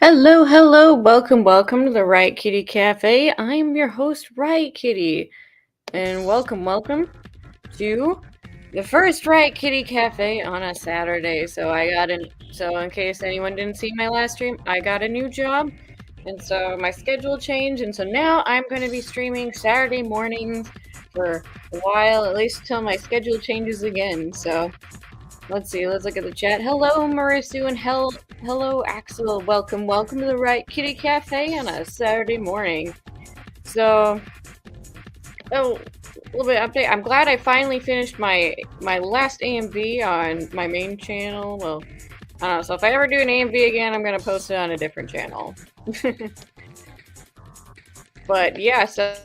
Hello, hello, welcome to the Riot Kitty Cafe. I'm your host, Riot Kitty, and welcome to the first Riot Kitty Cafe on a Saturday. So in case anyone didn't see my last stream, I got a new job, and so my schedule changed, and so now I'm going to be streaming Saturday mornings for a while, at least until my schedule changes again. So let's see. Let's look at the chat. Hello, Marisu, and hello, Axel. Welcome to the Right Kitty Cafe on a Saturday morning. So, a little bit of update. I'm glad I finally finished my last AMV on my main channel. Well, I don't know. So if I ever do an AMV again, I'm gonna post it on a different channel. But yeah, so.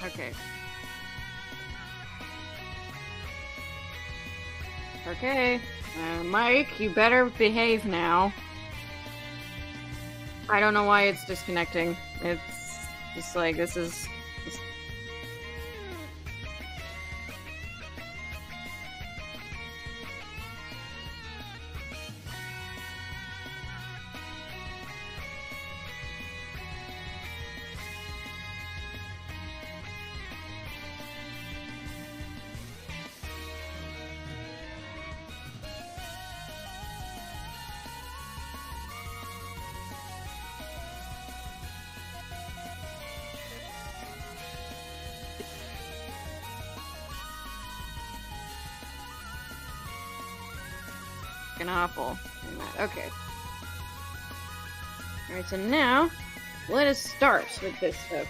Okay. Okay. Mike, you better behave now. I don't know why it's disconnecting. It's just like, this is... awful. Okay. Alright, so now let us start with this stuff.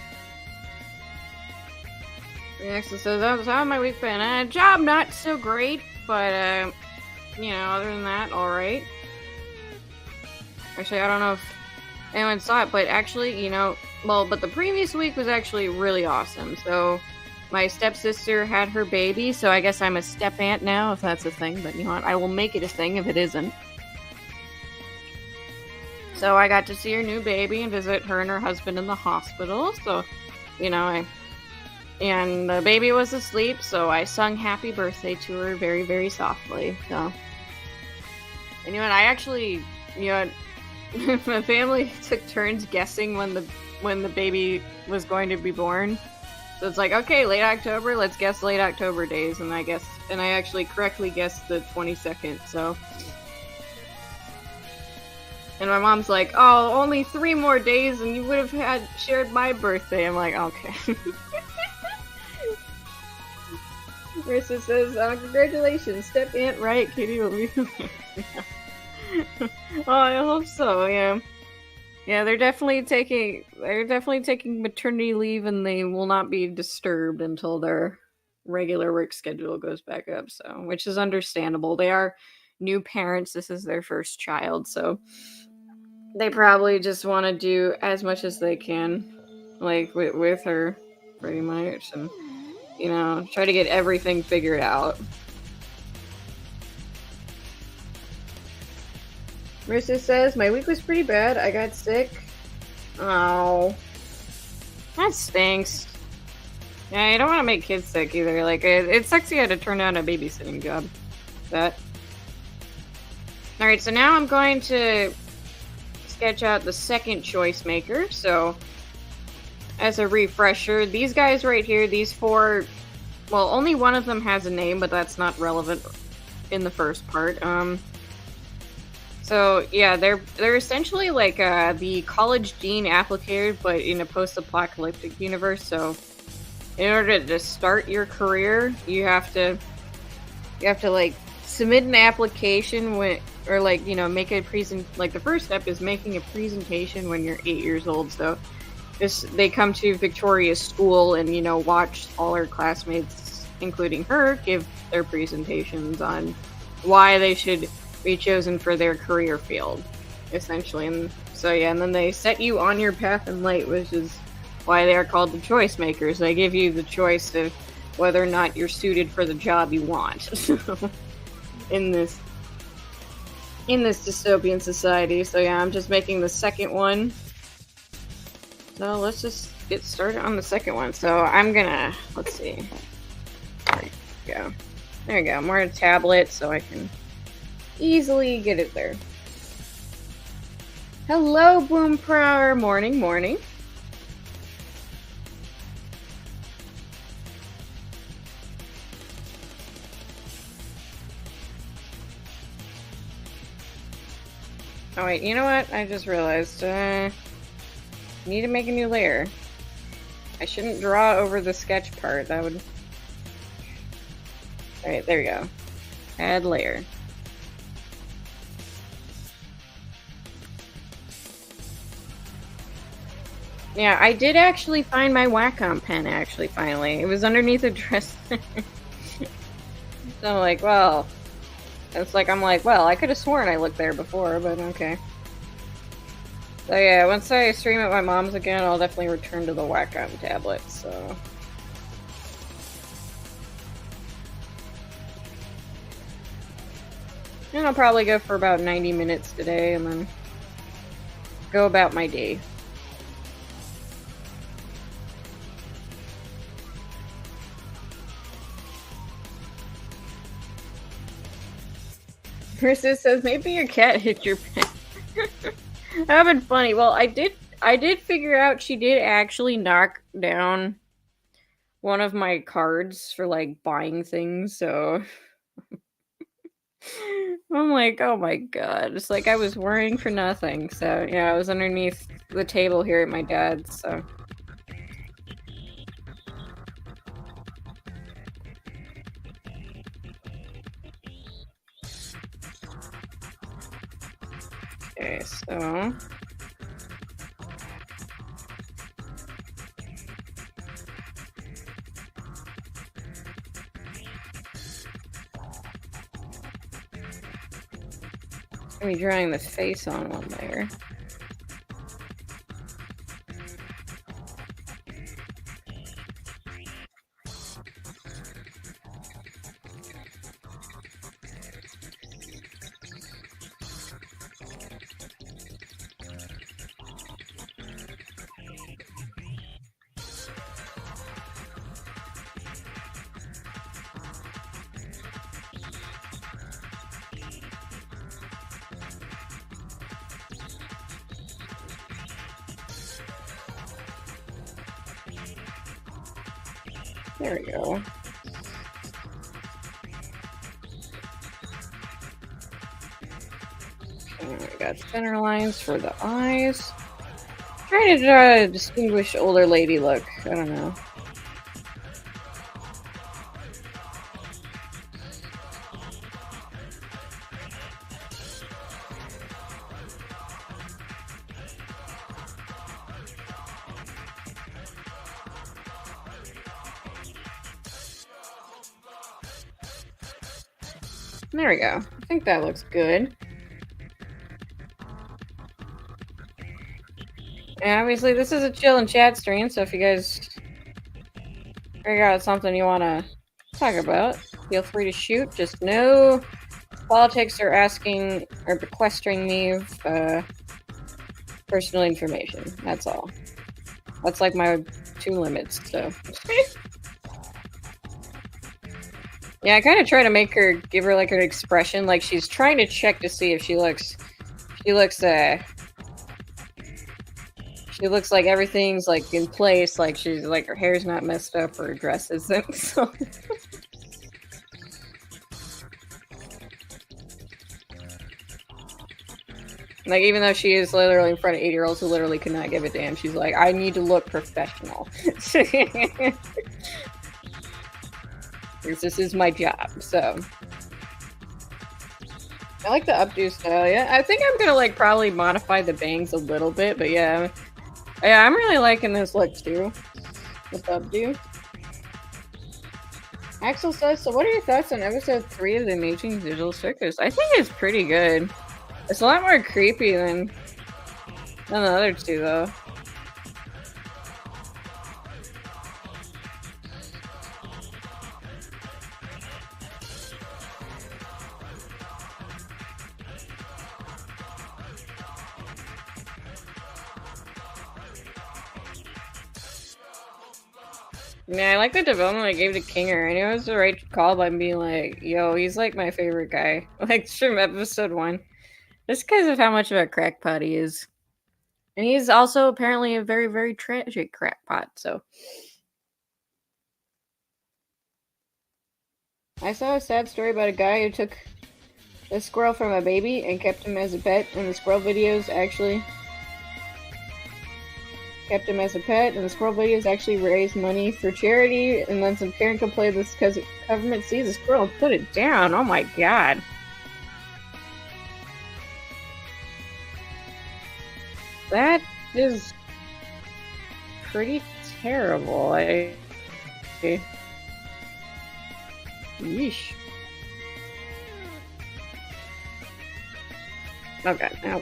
Next, it says, how's my week been? Job not so great, but, you know, other than that, alright. Actually, I don't know if anyone saw it, but actually, you know, well, but the previous week was actually really awesome. So, my stepsister had her baby, so I guess I'm a step-aunt now, if that's a thing, but you know what, I will make it a thing if it isn't. So I got to see her new baby and visit her and her husband in the hospital, so, you know, and the baby was asleep, so I sung happy birthday to her very, very softly, so. And you know what, I actually, you know, my family took turns guessing when the baby was going to be born. So it's like, okay, late October, let's guess late October days, and I actually correctly guessed the 22nd, so. And my mom's like, oh, only 3 more days and you would have shared my birthday. I'm like, okay. Marissa says, congratulations, step Aunt Riot Kitty will be Oh, I hope so, yeah. Yeah, they're definitely taking maternity leave and they will not be disturbed until their regular work schedule goes back up, so, which is understandable. They are new parents, this is their first child, so they probably just want to do as much as they can, like, with her, pretty much, and, you know, try to get everything figured out. Marissa says, my week was pretty bad. I got sick. Oh. That stinks. Yeah, you don't want to make kids sick either. Like, it sucks you had to turn down a babysitting job. That. Alright, so now I'm going to sketch out the second choice maker. So, as a refresher, these guys right here, these 4, well, only one of them has a name, but that's not relevant in the first part. So yeah, they're essentially like the college dean applicator, but in a post-apocalyptic universe. So, in order to start your career, you have to like submit an application or like, you know, make a like the first step is making a presentation when you're 8 years old. So they come to Victoria's school and, you know, watch all her classmates, including her, give their presentations on why they should be chosen for their career field, essentially. And so yeah, and then they set you on your path in light, which is why they are called the choice makers. They give you the choice of whether or not you're suited for the job you want. in this dystopian society. So yeah, I'm just making the second one. So let's just get started on the second one. So I'm gonna, let's see. There we go. There we go. More tablet so I can easily get it there. Hello, Boom Prower. Morning, morning. Oh wait, you know what? I just realized. Need to make a new layer. I shouldn't draw over the sketch part. That would... Alright, there we go. Add layer. Yeah, I did actually find my Wacom pen, actually, finally. It was underneath a dresser. So I'm like, well... I'm like, well, I could have sworn I looked there before, but okay. So yeah, once I stream at my mom's again, I'll definitely return to the Wacom tablet, so... And I'll probably go for about 90 minutes today, and then go about my day. Marissa says, maybe your cat hit your pen. That would've been funny. Well, I did figure out she did actually knock down one of my cards for, like, buying things, so... I'm like, oh my god. It's like I was worrying for nothing. So, yeah, I was underneath the table here at my dad's, so... Okay, so... Let me drawing the face on one layer. There we go. Okay, I got center lines for the eyes. Trying to draw a distinguished older lady look. I don't know. There we go. I think that looks good. And obviously this is a chill and chat stream, so if you guys figure out something you want to talk about, feel free to shoot. Just no politics or asking or requesting me of personal information. That's all. That's like my 2 limits, so. Yeah, I kind of try to make her, give her like an expression, like she's trying to check to see if she looks like everything's like in place, like she's like her hair's not messed up or her dress isn't, so. Like, even though she is literally in front of 8-year-olds who literally could not give a damn, she's like, I need to look professional. Because this is my job, so. I like the updo style, yeah. I think I'm gonna, like, probably modify the bangs a little bit, but yeah. Yeah, I'm really liking this look, too. With the updo. Axel says, so what are your thoughts on episode 3 of the Amazing Digital Circus? I think it's pretty good. It's a lot more creepy than the other 2, though. Yeah, I like the development I gave to Kinger. I knew it was the right call by being like, yo, he's like my favorite guy. Like, from episode 1. Just because of how much of a crackpot he is. And he's also apparently a very, very tragic crackpot, so. I saw a sad story about a guy who took a squirrel from a baby and kept him as a pet, and the squirrel videos actually kept him as a pet, and the squirrel videos actually raised money for charity, and then some parent complained this because the government sees a squirrel and put it down. Oh my god. That is pretty terrible. Yeesh. Okay, now.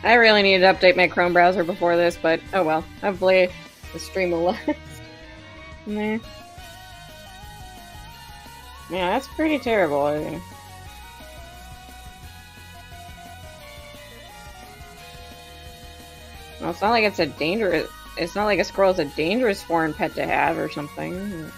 I really needed to update my Chrome browser before this, but oh well. Hopefully the stream will last. Nah. Yeah, that's pretty terrible, I think. Well, it's not like it's a dangerous... It's not like a squirrel's a dangerous foreign pet to have or something.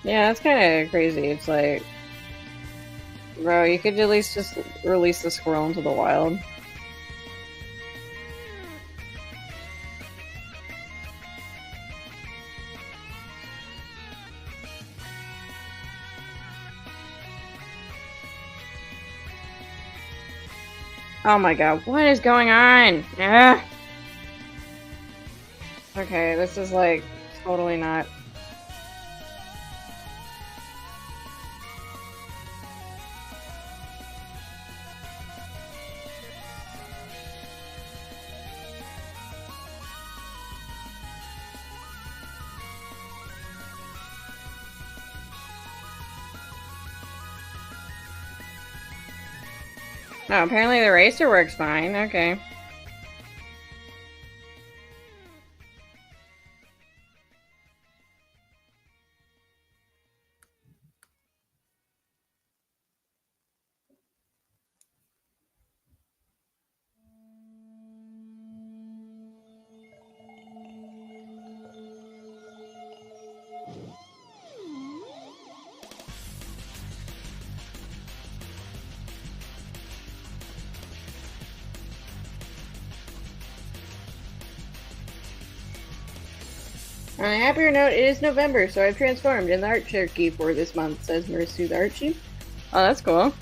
Yeah, that's kind of crazy. It's like, bro, you could at least just release the squirrel into the wild. Oh my god, what is going on? Ah. Okay, this is like totally not. Oh, apparently the racer works fine. Okay. On a happier note, it is November, so I've transformed in the art Cherokee for this month, says Mercy the art sheet. Oh, that's cool.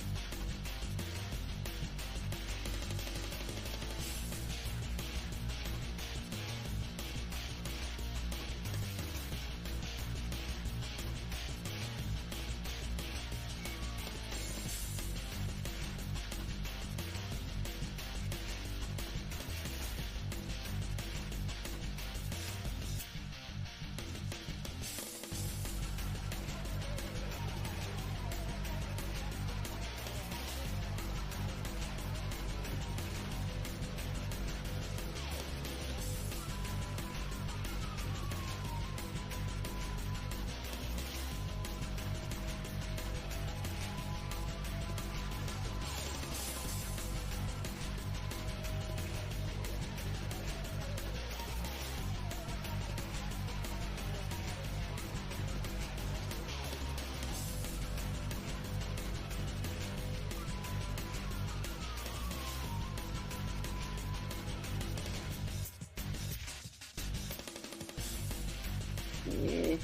Yeah.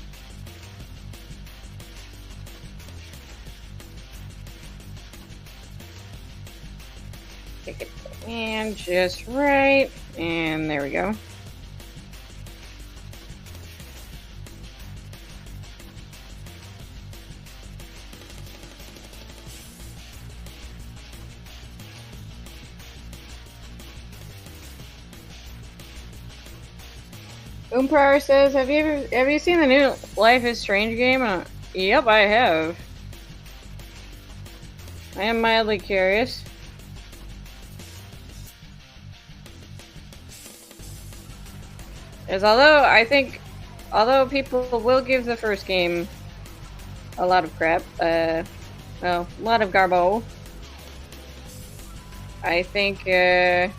Take it and just right, and there we go. Boompower says, have you seen the new Life is Strange game? Yep, I have. I am mildly curious. As although people will give the first game a lot of crap, well, a lot of garbo, I think, man,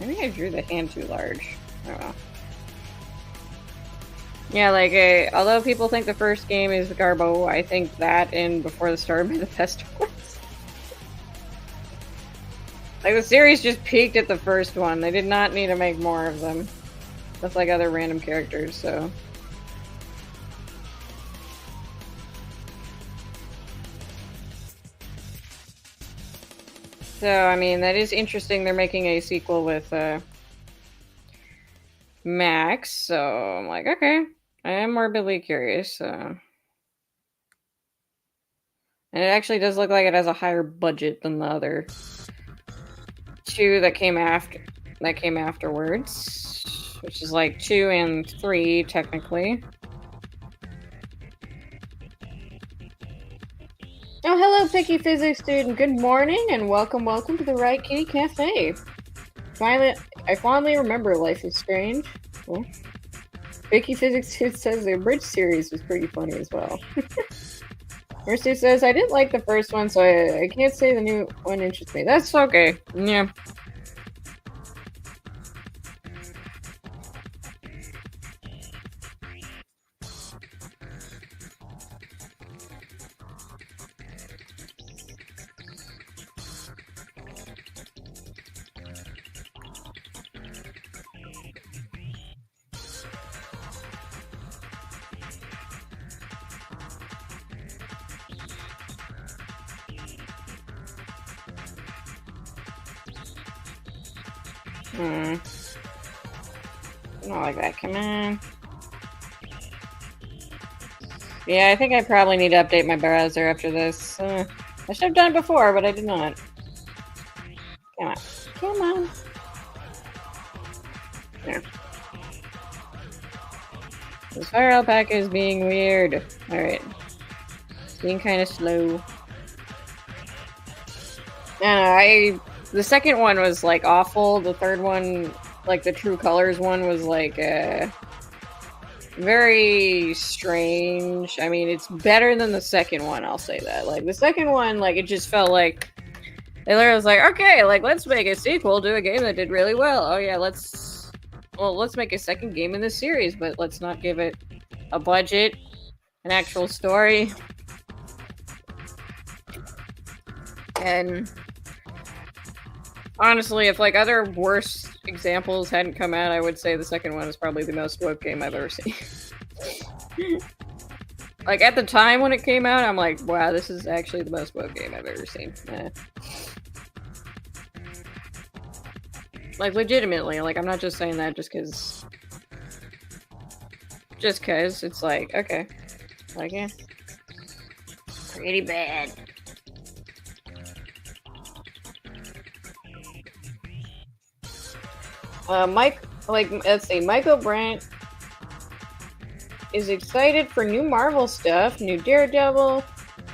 maybe I drew the hand too large. I don't know. Yeah, like, although people think the first game is garbo, I think that and Before the Storm are the best ones. Like, the series just peaked at the first one. They did not need to make more of them. Just like other random characters, so. So, I mean, that is interesting. They're making a sequel with, Max, so I'm like, okay. I am morbidly curious, and it actually does look like it has a higher budget than the other two that came afterwards, which is like 2 and 3 technically. Oh, hello, Picky Physics student. Good morning and welcome to the Riot Kitty Cafe. I fondly remember Life is Strange. Cool. Picky Physics student says the Abridged series was pretty funny as well. Mercy says, I didn't like the first one, so I can't say the new one interests me. That's okay. Yeah. Hmm. Not like that. Come on. Yeah, I think I probably need to update my browser after this. I should have done it before, but I did not. Come on. Come on. There. This fire alpaca is being weird. Alright. It's being kind of slow. The second one was, like, awful. The third one, like, the True Colors one was, like, very strange. I mean, it's better than the second one, I'll say that. Like, the second one, like, it just felt like they literally was like, okay, like, let's make a sequel to a game that did really well. Oh yeah, let's make a second game in this series, but let's not give it a budget, an actual story. And honestly, if, like, other worse examples hadn't come out, I would say the second one is probably the most woke game I've ever seen. Like, at the time when it came out, I'm like, wow, this is actually the most woke game I've ever seen. Like, legitimately, like, I'm not just saying that just cause it's like, okay. Like, yeah. Pretty bad. Let's see, Michael Brandt is excited for new Marvel stuff, new Daredevil,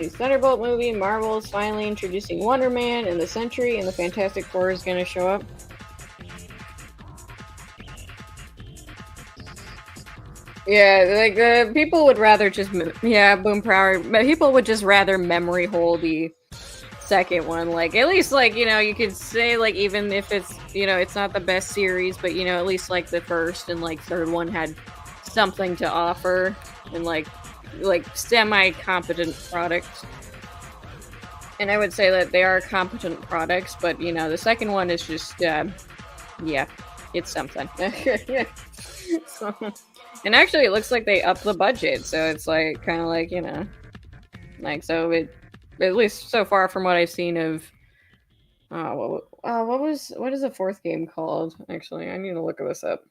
new Thunderbolt movie, Marvel's finally introducing Wonder Man and the Sentry, and the Fantastic Four is gonna show up. Yeah, like, people would rather just, yeah, Boom Power, people would just rather memory hold the second one. Like, at least, like, you know, you could say, like, even if it's, you know, it's not the best series, but, you know, at least, like, the first and, like, third one had something to offer, and, like semi-competent products. And I would say that they are competent products, but, you know, the second one is just, yeah, it's something. So, and actually, it looks like they upped the budget, so it's, like, kind of like, you know, like, so it, at least so far from what I've seen of, what is the fourth game called? Actually, I need to look this up.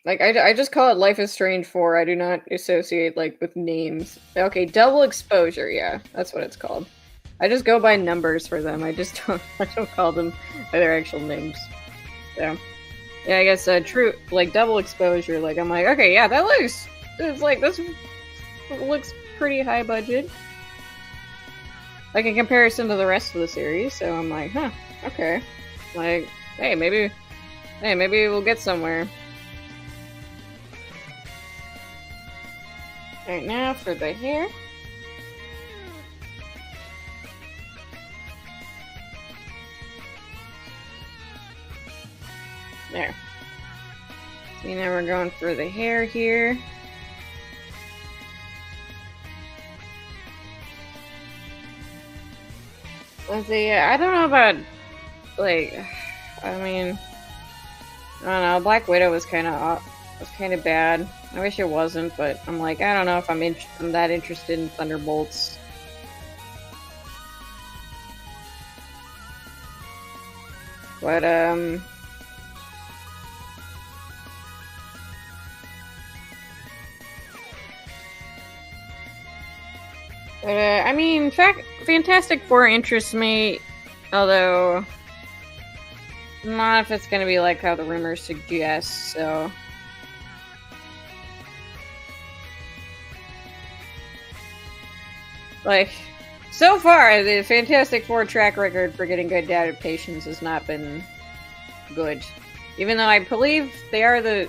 Like, I just call it Life is Strange 4. I do not associate, like, with names. Okay, Double Exposure, yeah, that's what it's called. I just go by numbers for them. I don't call them by their actual names. So, yeah, I guess, true, like, Double Exposure, like, I'm like, okay, yeah, this looks pretty high budget. Like, in comparison to the rest of the series, so I'm like, huh, okay. Like, hey, maybe we'll get somewhere. Alright, now for the hair. There. See, now we're going for the hair here. Let's see, I don't know about, like, I mean, I don't know, Black Widow was kind of bad. I wish it wasn't, but I'm like, I don't know if I'm that interested in Thunderbolts. But, I mean, Fantastic Four interests me, although not if it's gonna be like how the rumors suggest, so. Like, so far, the Fantastic Four track record for getting good adaptations has not been good. Even though I believe they are the,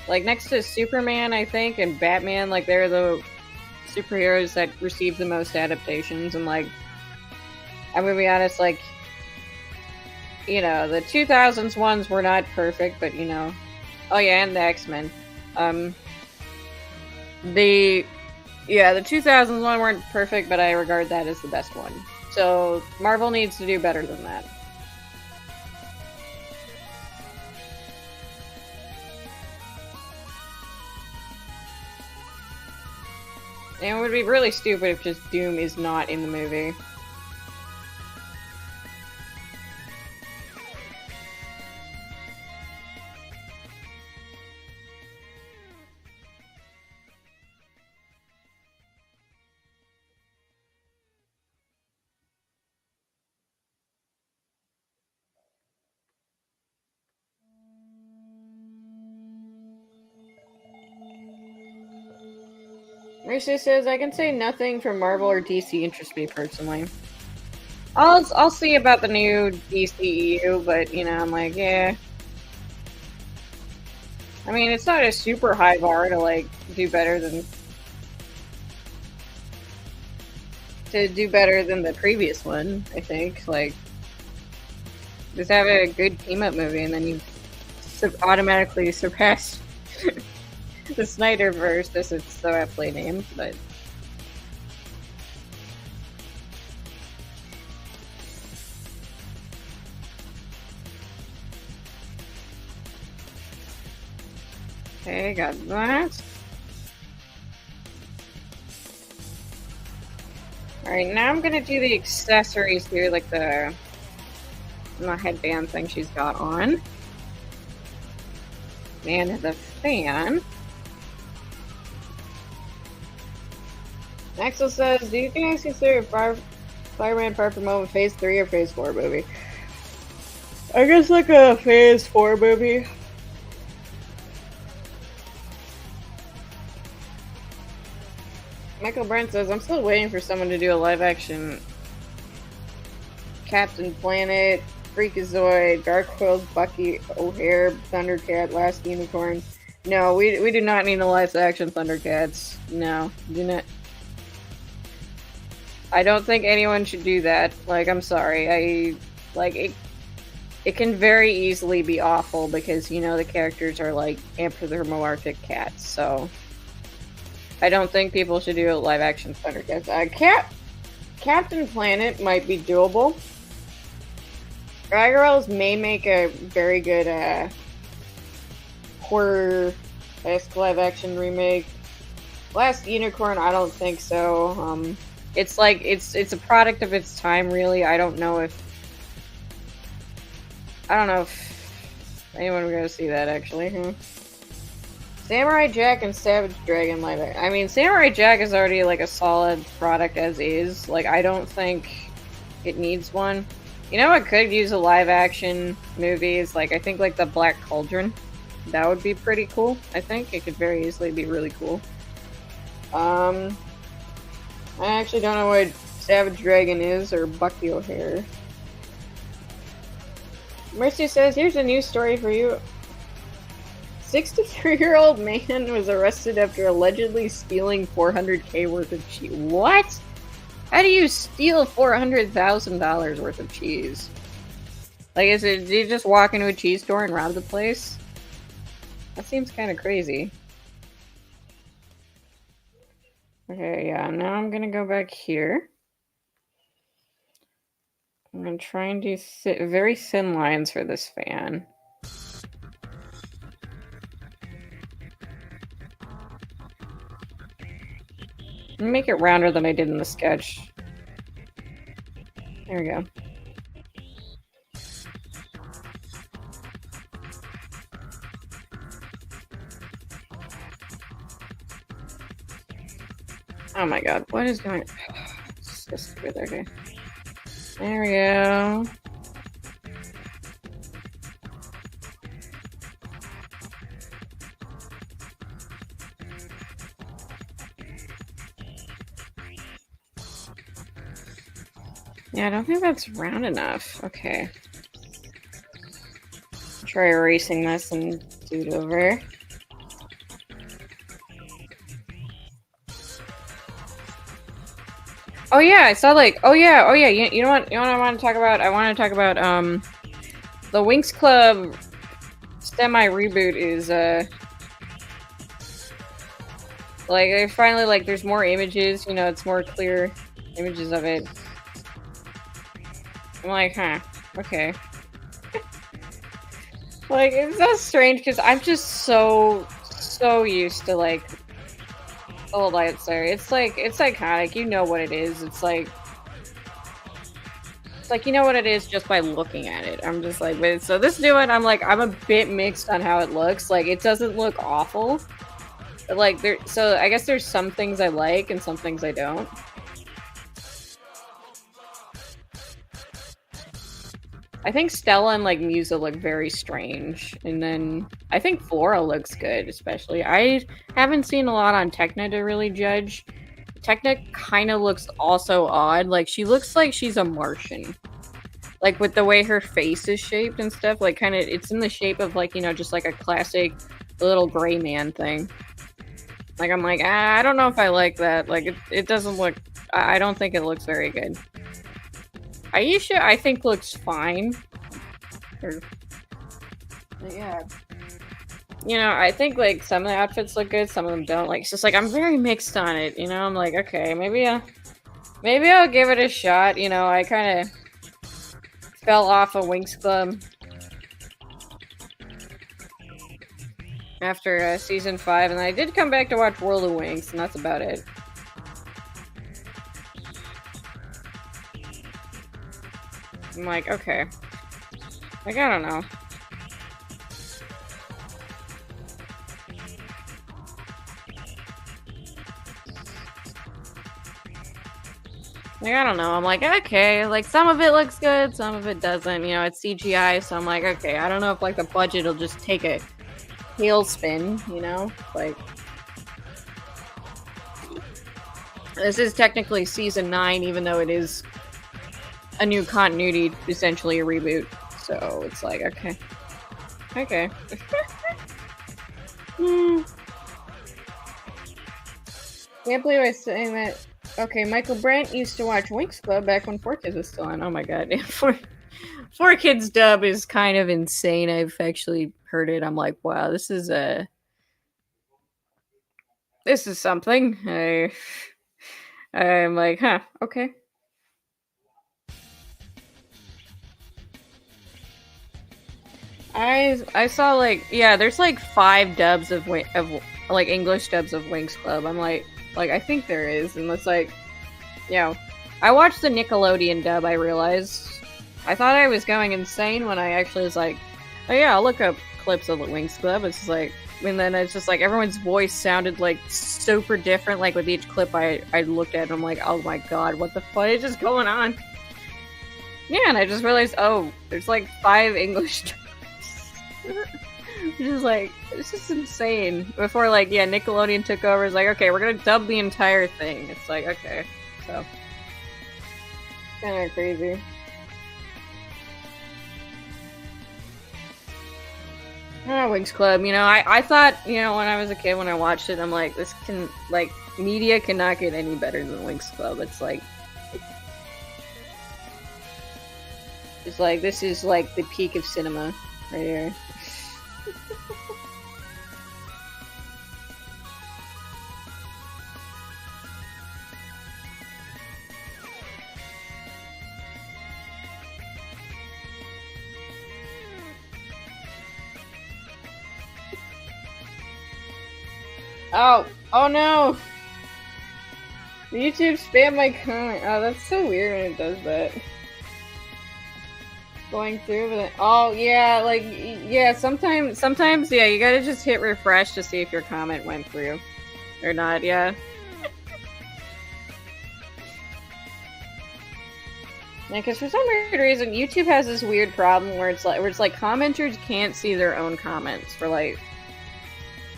like, next to Superman, I think, and Batman, like, they're the superheroes that receive the most adaptations, and, like, I'm gonna be honest, like, you know, the 2000s ones were not perfect, but, you know, oh yeah, and the X-Men. The 2000s one weren't perfect, but I regard that as the best one. So, Marvel needs to do better than that. And it would be really stupid if just Doom is not in the movie. Mercy says, I can say nothing from Marvel or DC interests me personally. I'll see about the new DCEU, but, you know, I'm like, yeah. I mean, it's not a super high bar to, like, do better than the previous one, I think. Like, just have a good team-up movie, and then you automatically surpass the Snyderverse, as it's so aptly named, but... Okay, got that. Alright, now I'm gonna do the accessories here, like the headband thing she's got on. And the fan. Axel says, do you guys consider Spider-Man Far From Home a Phase 3 or Phase 4 movie? I guess like a Phase 4 movie. Michael Brent says, I'm still waiting for someone to do a live-action Captain Planet, Freakazoid, Darkhold, Bucky, O'Hare, Thundercat, Last Unicorn. No, we do not need a live-action Thundercats. No, do not. I don't think anyone should do that. Like, I'm sorry. It can very easily be awful because, you know, the characters are, like, anthropomorphic cats, so... I don't think people should do a live-action Thundercats. Captain Planet might be doable. Gargoyles may make a very good, horror-esque live-action remake. Last Unicorn, I don't think so. It's like, it's a product of its time, really. I don't know if anyone would go see that, actually. Samurai Jack and Savage Dragon live action. I mean, Samurai Jack is already, like, a solid product as is. Like, I don't think it needs one. You know what could use a live-action movie is, like, I think, like, the Black Cauldron. That would be pretty cool, I think. It could very easily be really cool. I actually don't know what Savage Dragon is, or Bucky O'Hare. Mercy says, here's a news story for you. 63-year-old man was arrested after allegedly stealing $400K worth of cheese. What? How do you steal $400,000 worth of cheese? Like, did you just walk into a cheese store and rob the place? That seems kind of crazy. Okay, yeah, now I'm gonna go back here. I'm gonna try and do very thin lines for this fan. Make it rounder than I did in the sketch. There we go. Oh my god, what is going on? It's so stupid, okay. There we go. Yeah, I don't think that's round enough. Okay. Try erasing this and do it over. Oh yeah, I saw like, oh yeah, you know what I want to talk about? I want to talk about, the Winx Club semi-reboot is, like, they finally, like, there's more images, you know, it's more clear images of it. I'm like, huh, okay. Like, it's so strange, because I'm just so used to, like, old light story. It's iconic, you know what it is. It's like, you know what it is just by looking at it. I'm just like, but so this new one, I'm like, I'm a bit mixed on how it looks. Like, it doesn't look awful. But, like, so I guess there's some things I like and some things I don't. I think Stella and like Musa look very strange, and then I think Flora looks good, especially. I haven't seen a lot on Techna to really judge. Techna kind of looks also odd. Like she looks like she's a Martian, like with the way her face is shaped and stuff. Like kind of, it's in the shape of like, you know, just like a classic little gray man thing. Like I'm like, I don't know if I like that. Like it doesn't look. I don't think it looks very good. Aisha, I think, looks fine. Yeah. You know, I think, like, some of the outfits look good, some of them don't. Like, it's just, like, I'm very mixed on it, you know? I'm like, okay, maybe I'll give it a shot. You know, I kind of fell off of Winx Club after Season 5, and I did come back to watch World of Winx, and that's about it. I'm like, okay. Like, I don't know. Like, I don't know. I'm like, okay. Like, some of it looks good, some of it doesn't. You know, it's CGI, so I'm like, okay. I don't know if, like, the budget will just take a tailspin, you know? Like, this is technically Season 9, even though it is a new continuity, essentially a reboot. So it's like, okay. Okay. Can't believe I was saying that. Okay, Michael Brandt used to watch Winx Club back when 4Kids was still on. Oh my god. 4Kids dub is kind of insane. I've actually heard it. I'm like, wow, this is something. I'm like, huh, okay. I saw, like, yeah, there's like 5 dubs of like English dubs of Winx Club. I'm like I think there is, and it's like, you know, I watched the Nickelodeon dub. I realized I thought I was going insane when I actually was like, oh yeah, I'll look up clips of the Winx Club. It's just like, and then it's just like everyone's voice sounded like super different. Like with each clip I looked at, and I'm like, oh my god, what the fuck is just going on? Yeah, and I just realized, oh, there's like 5 English dubs. Just like, it's just insane. Before, like, yeah, Nickelodeon took over, it's like, okay, we're gonna dub the entire thing. It's like, okay, so kind of crazy. Winx Club, you know, I thought, you know, when I was a kid, when I watched it, I'm like, this can, like, media cannot get any better than Winx Club. It's like, this is like the peak of cinema right here. Oh no! YouTube spam my comment. Oh, that's so weird when it does that. Going through with it. Oh yeah, like, yeah, sometimes, yeah, you gotta just hit refresh to see if your comment went through. Or not, yeah. Yeah, because for some weird reason, YouTube has this weird problem where it's like commenters can't see their own comments for like,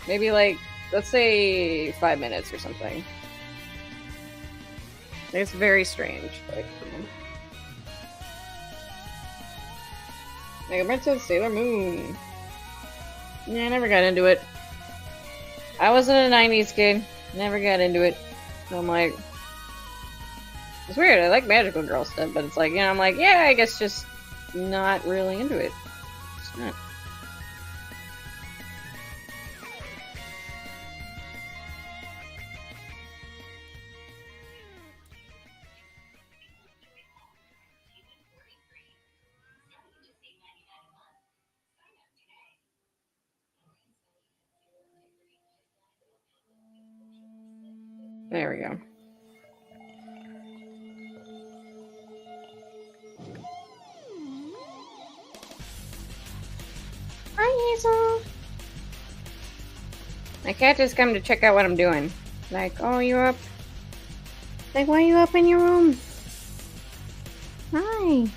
maybe like, let's say 5 minutes or something. It's very strange. Like, Mega Man said Sailor Moon. Yeah, I never got into it. I wasn't a 90s kid. Never got into it. So I'm like, it's weird. I like magical girl stuff, but it's like, you know, I'm like, yeah, I guess just not really into it. It's not. There we go. Hi, Hazel. My cat just come to check out what I'm doing. Like, oh, you up? Like, why are you up in your room? Hi.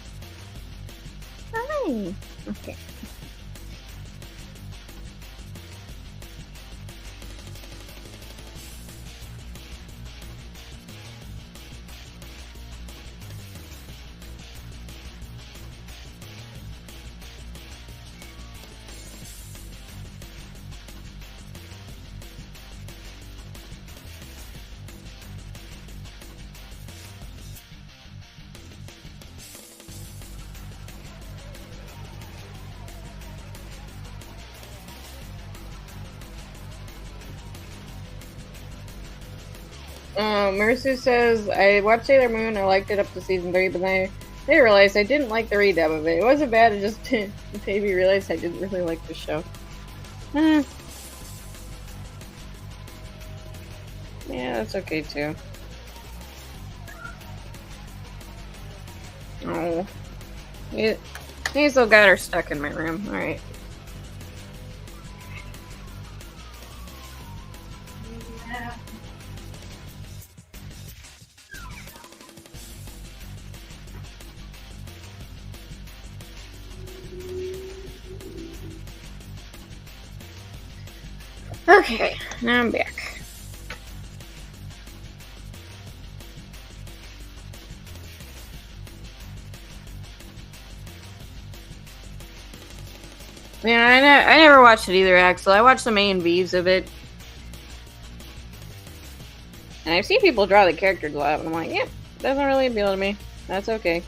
Hi. Oh, okay. Mercy says, I watched Sailor Moon, I liked it up to season 3, but then I realized I didn't like the redub of it. It wasn't bad, it just made me realize I didn't really like the show. Yeah, that's okay too. Oh. He still got her stuck in my room. Alright. Okay, now I'm back. Yeah, I never watched it either, Axel. I watched the main views of it. And I've seen people draw the characters a lot, and I'm like, yeah, doesn't really appeal to me. That's okay.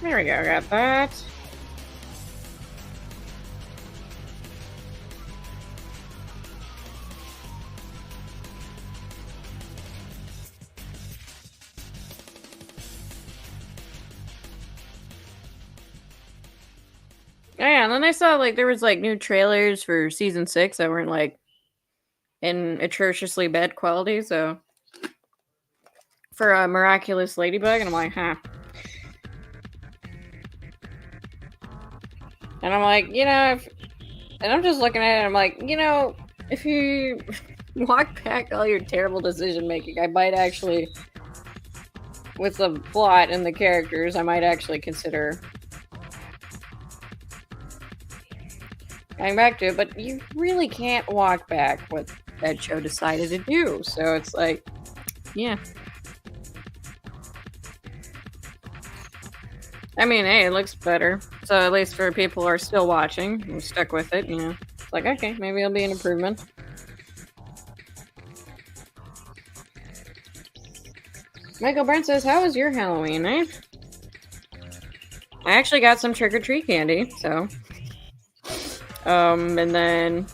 There we go, got that. Oh yeah, and then I saw like there was like new trailers for season 6 that weren't like in atrociously bad quality, so for a Miraculous Ladybug, and I'm like, huh. And I'm like, you know, and I'm just looking at it, and I'm like, you know, if you walk back all your terrible decision making, I might actually, with the plot and the characters, I might actually consider going back to it. But you really can't walk back what that show decided to do. So it's like, yeah. I mean, hey, it looks better. So at least for people who are still watching, who stuck with it, you know. It's like, okay, maybe it'll be an improvement. Michael Brent says, how was your Halloween, eh? I actually got some trick-or-treat candy, so. And then,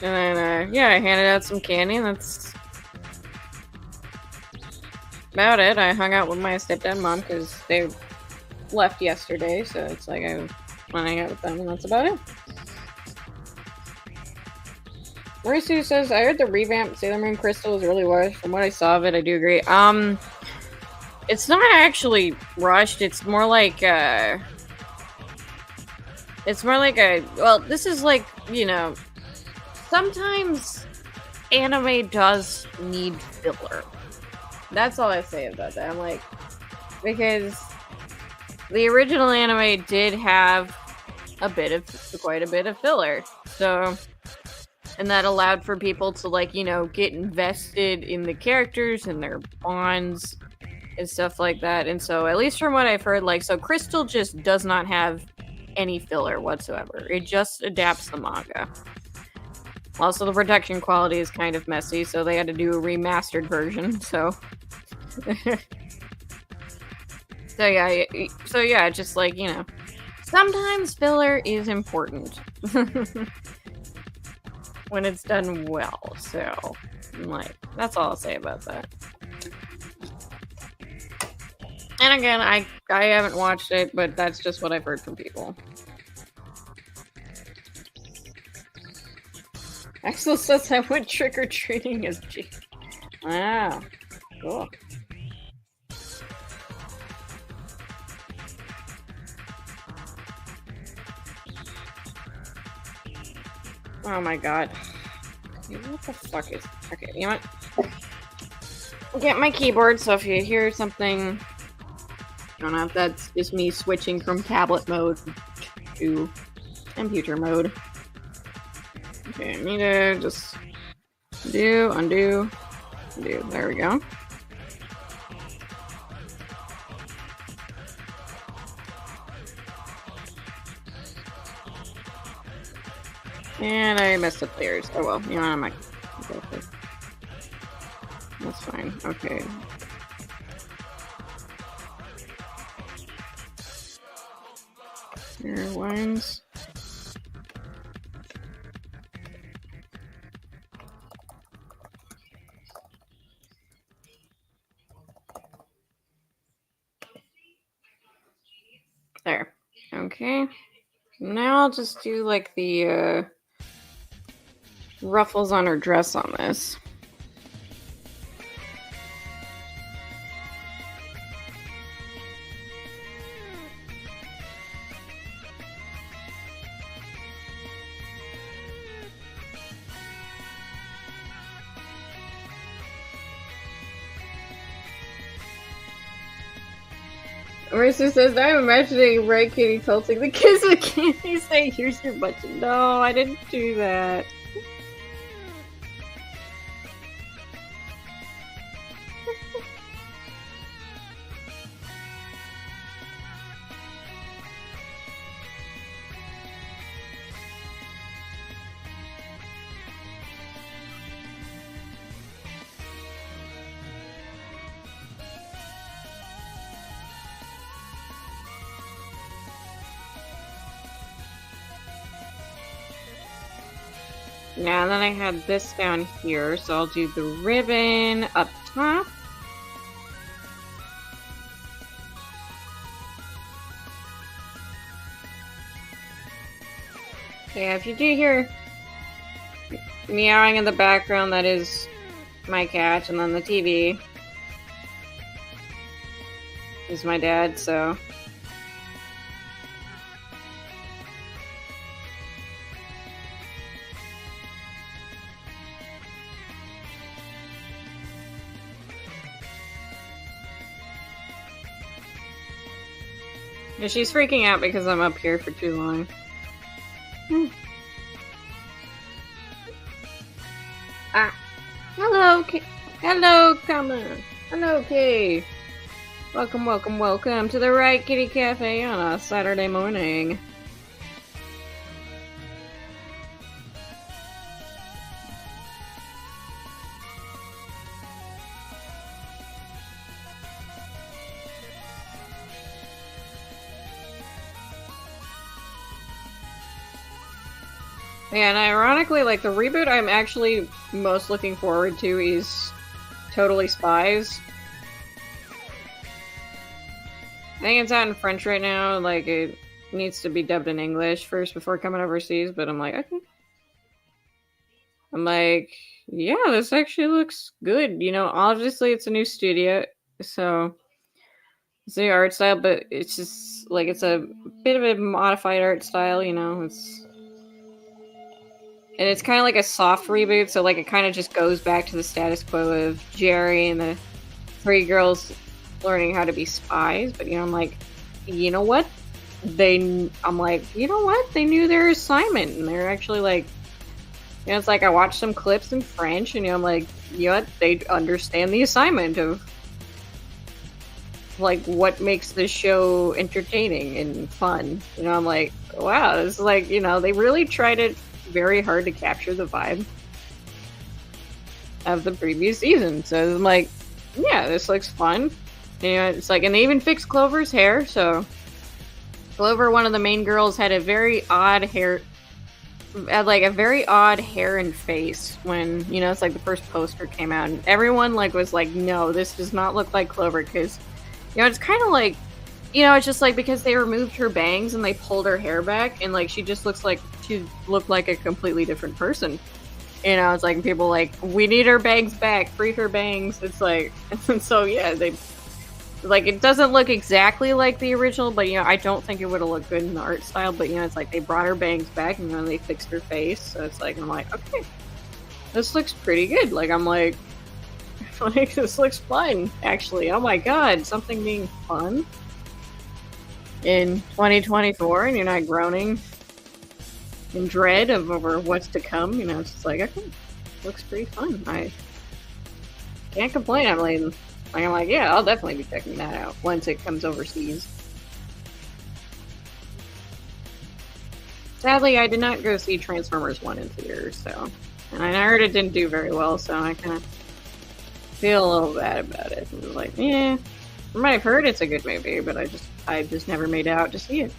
yeah, I handed out some candy, and that's about it. I hung out with my stepdad and mom because they left yesterday, so it's like I went to hang out with them, and that's about it. Marisu says, I heard the revamped Sailor Moon Crystal is really rushed. From what I saw of it, I do agree. It's not actually rushed. It's more like well, this is like, you know, sometimes anime does need filler. That's all I say about that. I'm like, because the original anime did have quite a bit of filler. So, and that allowed for people to, like, you know, get invested in the characters and their bonds and stuff like that. And so, at least from what I've heard, like, so Crystal just does not have any filler whatsoever. It just adapts the manga. Also, the production quality is kind of messy, so they had to do a remastered version, so. So yeah, just like, you know. Sometimes filler is important. When it's done well, so, like, that's all I'll say about that. And again, I haven't watched it, but that's just what I've heard from people. Axel says I went trick-or-treating as G. Wow. Cool. Oh my god. What the fuck is... Okay, you know what? Get my keyboard, so if you hear something... I don't know if that's just me switching from tablet mode to computer mode. Okay, I need to just undo. There we go. And I messed up theirs. Oh well, you know, I'm not. That's fine. Okay. Airlines. There. Okay. Now I'll just do like the ruffles on her dress on this. Marissa says, I'm imagining Riot Kitty pelting the kids with candy saying, here's your button. No, I didn't do that. Yeah, and then I had this down here, so I'll do the ribbon up top. Yeah, if you do hear meowing in the background, that is my cat, and then the TV is my dad, so... Yeah, she's freaking out because I'm up here for too long. Ah. Hello, hello, come on. Hello, Kay. Welcome to the Riot Kitty Cafe on a Saturday morning. Yeah, and ironically, like, the reboot I'm actually most looking forward to is Totally Spies. I think it's out in French right now, like, it needs to be dubbed in English first before coming overseas, but I'm like, okay. I'm like, yeah, this actually looks good, you know, obviously it's a new studio, so it's the art style, but it's just, like, it's a bit of a modified art style, you know, and it's kind of like a soft reboot, so like it kind of just goes back to the status quo of Jerry and the three girls learning how to be spies. But you know, I'm like, you know what? They knew their assignment, and they're actually like, you know, it's like I watched some clips in French, and you know, I'm like, you know what? They understand the assignment of like what makes this show entertaining and fun. You know, I'm like, wow, it's like, you know, they really tried it very hard to capture the vibe of the previous season. So I'm like, yeah, this looks fun. You know, it's like, and they even fixed Clover's hair, so Clover, one of the main girls, had a very odd hair, like a very odd hair and face when, you know, it's like the first poster came out, and everyone like was like, no, this does not look like Clover, because, you know, it's kind of like, you know, it's just like because they removed her bangs and they pulled her hair back, and like she just looks like she looked like a completely different person. You know, it's like people like, we need her bangs back, free her bangs. It's like, and so yeah, they like, it doesn't look exactly like the original, but, you know, I don't think it would have looked good in the art style, but, you know, it's like they brought her bangs back and then they fixed her face, so it's like, I'm like, okay, this looks pretty good. Like, I'm like, this looks fun, actually. Oh my god, something being fun in 2024, and you're not groaning in dread of over what's to come. You know, it's just like, okay, looks pretty fun. I can't complain. I'm like, yeah, I'll definitely be checking that out once it comes overseas. Sadly, I did not go see Transformers 1 in theaters, so, and I heard it didn't do very well, so I kind of feel a little bad about it. I was like, yeah, I might have heard it's a good movie, but I just never made it out to see it.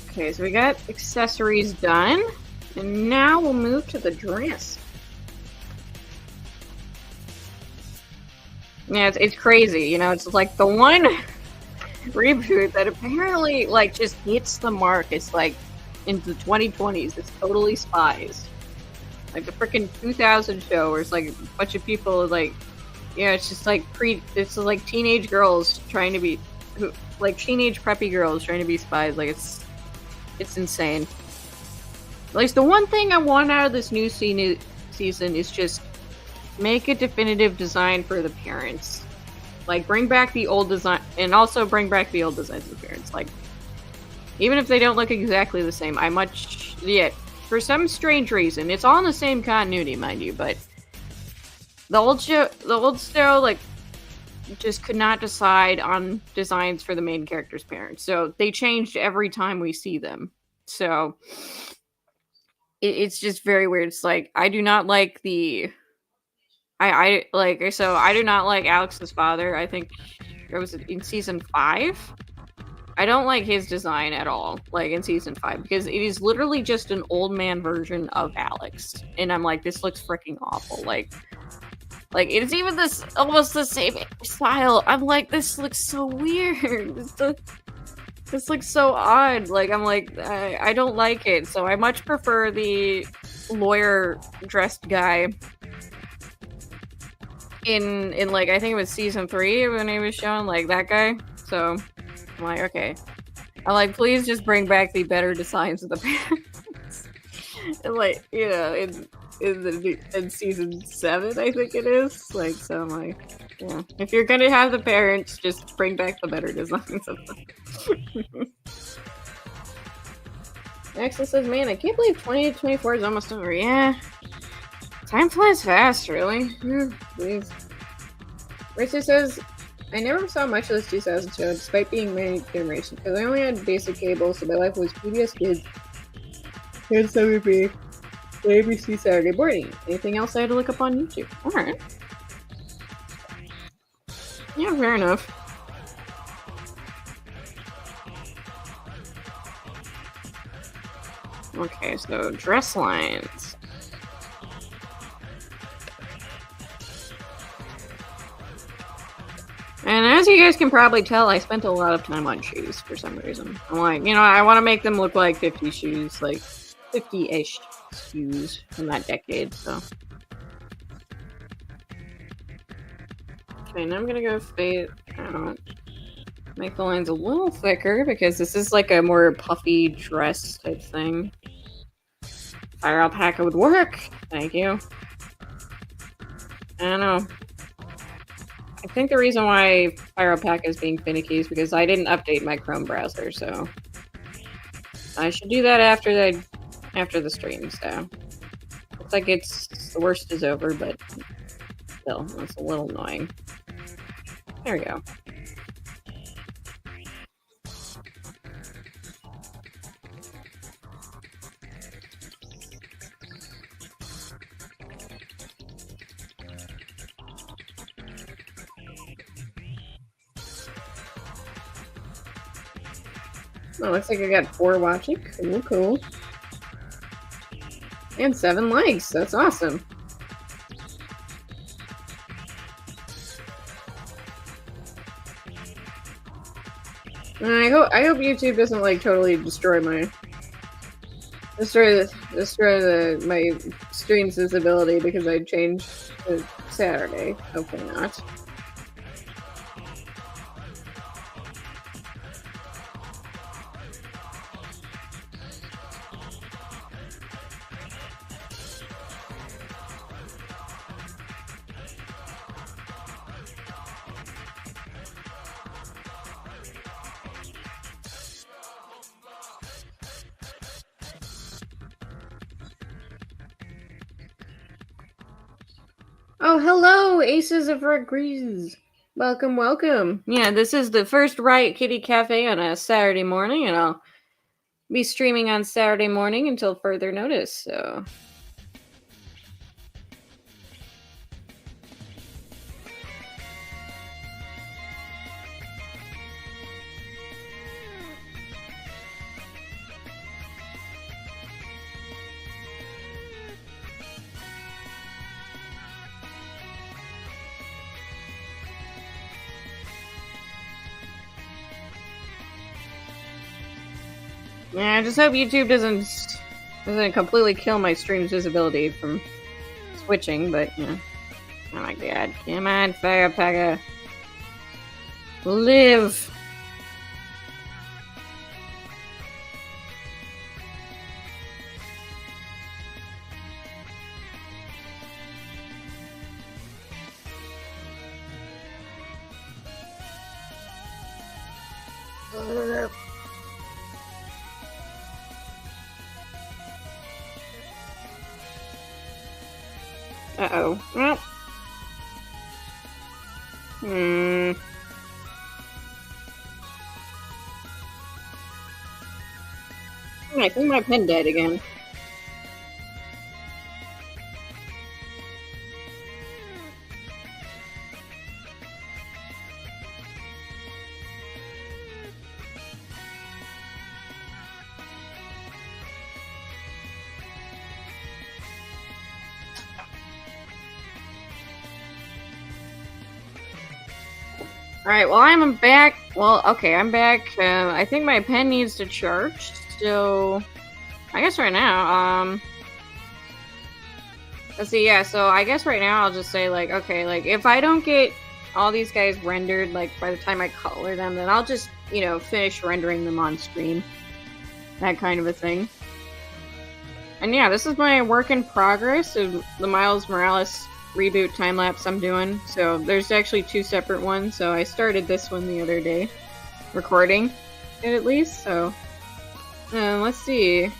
Okay, so we got accessories done, and now we'll move to the dress. Yeah, it's crazy, you know, it's like the one reboot that apparently, like, just hits the mark. It's like, into the 2020s, it's totally Spies. Like, the freaking 2000 show, where it's like a bunch of people, like, you know, it's just like it's like teenage girls trying to be, like, teenage preppy girls trying to be spies. Like, it's insane. At least the one thing I want out of this new season is just make a definitive design for the parents. Like, bring back the old design, and also bring back the old designs of the parents. Like, even if they don't look exactly the same, for some strange reason, it's all in the same continuity, mind you, but the old show, like, just could not decide on designs for the main character's parents. So they changed every time we see them. So it's just very weird. It's like, I do not like I do not like Alex's father. I think it was in season 5. I don't like his design at all, like, in season 5, because it is literally just an old man version of Alex. And I'm like, this looks freaking awful. Like, it's even this, almost the same style. I'm like, this looks so weird. This looks so odd. Like, I'm like, I don't like it. So I much prefer the lawyer-dressed guy in like, I think it was season 3 when he was shown, like, that guy. So I'm like, okay. I'm like, please just bring back the better designs of the parents. And, like, you know, in season 7, I think it is. Like, so I'm like, yeah. If you're gonna have the parents, just bring back the better designs of them. Next, it says, man, I can't believe 2024 is almost over. Yeah. Time flies fast, really. Please. Richard says, I never saw much of this 2000 show, despite being my generation, because I only had basic cable, so my life was PBS Kids and WB, ABC Saturday morning. Anything else I had to look up on YouTube? Alright. Yeah, fair enough. Okay, so dress lines. And as you guys can probably tell, I spent a lot of time on shoes for some reason. I'm like, you know, I want to make them look like 50 shoes, like 50-ish shoes from that decade, so. Okay, now I'm gonna go fade out. Make the lines a little thicker, because this is like a more puffy dress type thing. Fire alpaca would work. Thank you. I don't know. I think the reason why Fire Alpaca is being finicky is because I didn't update my Chrome browser, so I should do that after the stream. So looks like the worst is over, but still, it's a little annoying. There we go. Oh, looks like I got 4 watching. Cool, cool. And 7 likes. That's awesome. I hope YouTube doesn't like totally destroy my my stream's visibility because I changed to Saturday. Hopefully not. Oh, hello, Aces of Regrees. Welcome, welcome. Yeah, this is the first Riot Kitty Cafe on a Saturday morning, and I'll be streaming on Saturday morning until further notice, so... Yeah, I just hope YouTube doesn't completely kill my stream's visibility from switching, but, you know. Oh my god. Come on, Firepacker. Live! Uh-oh. Well. I think my pen died again. Alright, well, I'm back. Well, okay, I'm back. I think my pen needs to charge, so... I guess right now, let's see, yeah, so I guess right now I'll just say, like, okay, like, if I don't get all these guys rendered, like, by the time I color them, then I'll just, you know, finish rendering them on stream. That kind of a thing. And yeah, this is my work in progress of the Miles Morales reboot time-lapse I'm doing. So there's actually 2 separate ones, so I started this one the other day. Recording it at least, so... let's see.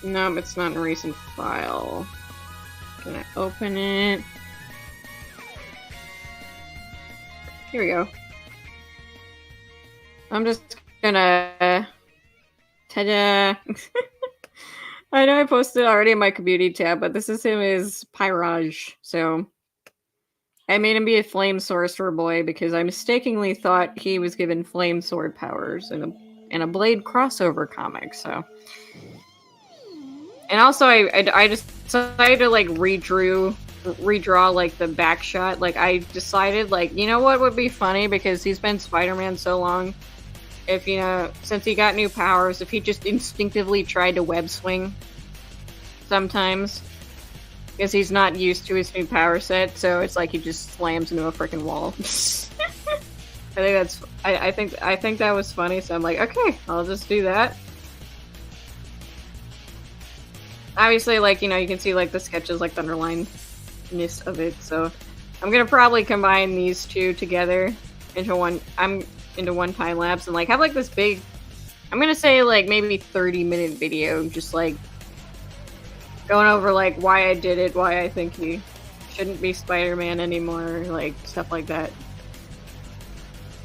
Nope, it's not in a recent file. Can I open it? Here we go. I'm just gonna... Ta-da! I know I posted already in my community tab, but this is him as Pyrage, so... I made him be a flame sorcerer boy because I mistakenly thought he was given flame sword powers in a Blade crossover comic, so... And also, I decided to, like, redraw, like, the back shot. Like, I decided, like, you know what would be funny? Because he's been Spider-Man so long. If, you know, since he got new powers, if he just instinctively tried to web swing sometimes. Because he's not used to his new power set, so it's like he just slams into a freaking wall. I think that was funny, so I'm like, okay, I'll just do that. Obviously, like, you know, you can see, like, the sketches, like, the underlinedness of it, so I'm gonna probably combine these 2 together into one time lapse and, like, have, like, this big, I'm gonna say, like, maybe 30-minute video, just, like, going over, like, why I did it, why I think he shouldn't be Spider-Man anymore, like, stuff like that.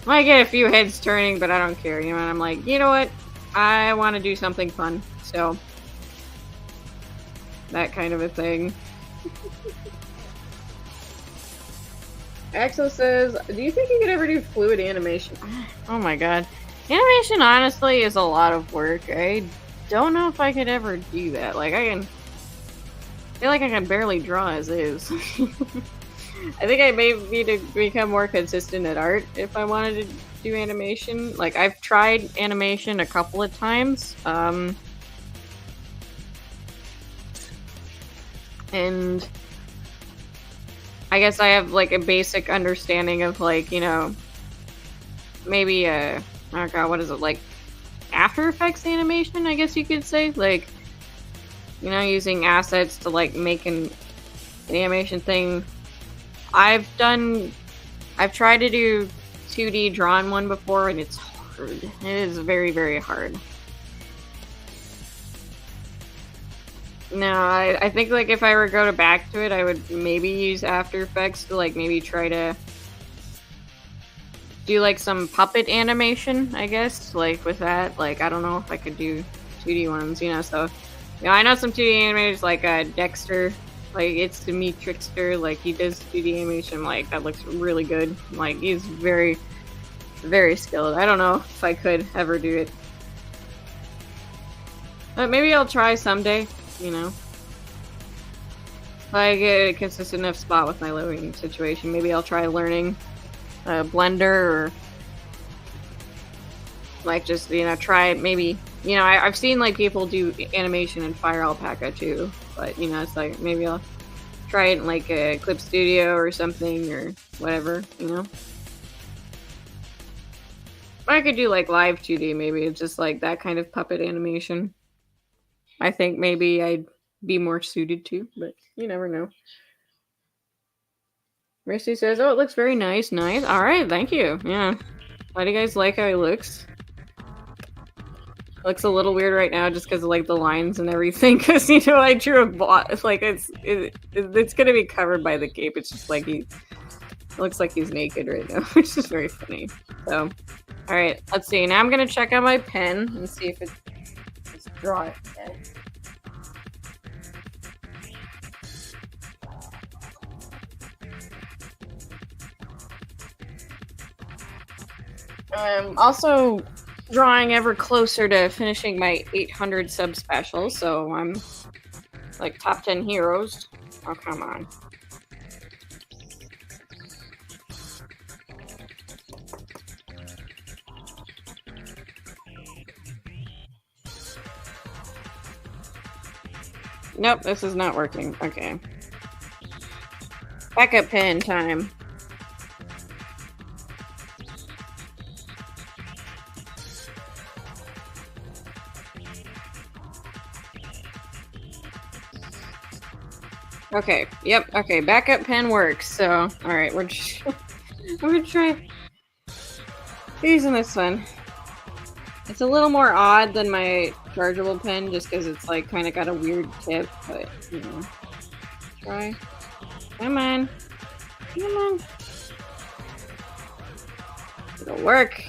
Might get a few heads turning, but I don't care, you know, and I'm like, you know what? I want to do something fun, so... That kind of a thing. Axel says, do you think you could ever do fluid animation? Oh my god. Animation, honestly, is a lot of work. I don't know if I could ever do that. Like, I feel like I can barely draw as is. I think I may need to become more consistent at art if I wanted to do animation. Like, I've tried animation a couple of times, and I guess I have, like, a basic understanding of, like, you know, maybe, oh god, what is it, like, After Effects animation, I guess you could say? Like, you know, using assets to, like, make an animation thing. I've tried to do 2D drawn one before, and it's hard. It is very, very hard. No, I think, like, if I were to go back to it, I would maybe use After Effects to, like, maybe try to do, like, some puppet animation, I guess, like, with that. Like, I don't know if I could do 2D ones, you know, so, you know, I know some 2D animators, like, Dexter, like, it's the Meat Trickster, like, he does 2D animation, like, that looks really good. Like, he's very, very skilled. I don't know if I could ever do it. But maybe I'll try someday, you know. If I get a consistent enough spot with my living situation, maybe I'll try learning Blender, or like just, you know, try maybe, you know, I've seen like people do animation in Fire Alpaca too, but you know, it's like maybe I'll try it in like a Clip Studio or something or whatever, you know. I could do like live 2D, maybe it's just like that kind of puppet animation. I think maybe I'd be more suited to, but you never know. Mercy says, oh, it looks very nice. Nice. Alright, thank you. Yeah. Why do you guys like how he looks? It looks a little weird right now just because of like the lines and everything. Because, you know, I drew a bot. It's like, it's going to be covered by the cape. It's just like it looks like he's naked right now, which is very funny. So, alright, let's see. Now I'm going to check out my pen and see if it's draw it again. I'm also drawing ever closer to finishing my 800 sub special, so I'm like top 10 heroes. Oh, come on. Nope, this is not working. Okay. Backup pen time. Okay, yep, okay, backup pen works, so, alright, we're gonna try using this one. It's a little more odd than my chargeable pen, just because it's, like, kind of got a weird tip, but, you know. Try. Come on. Come on. It'll work.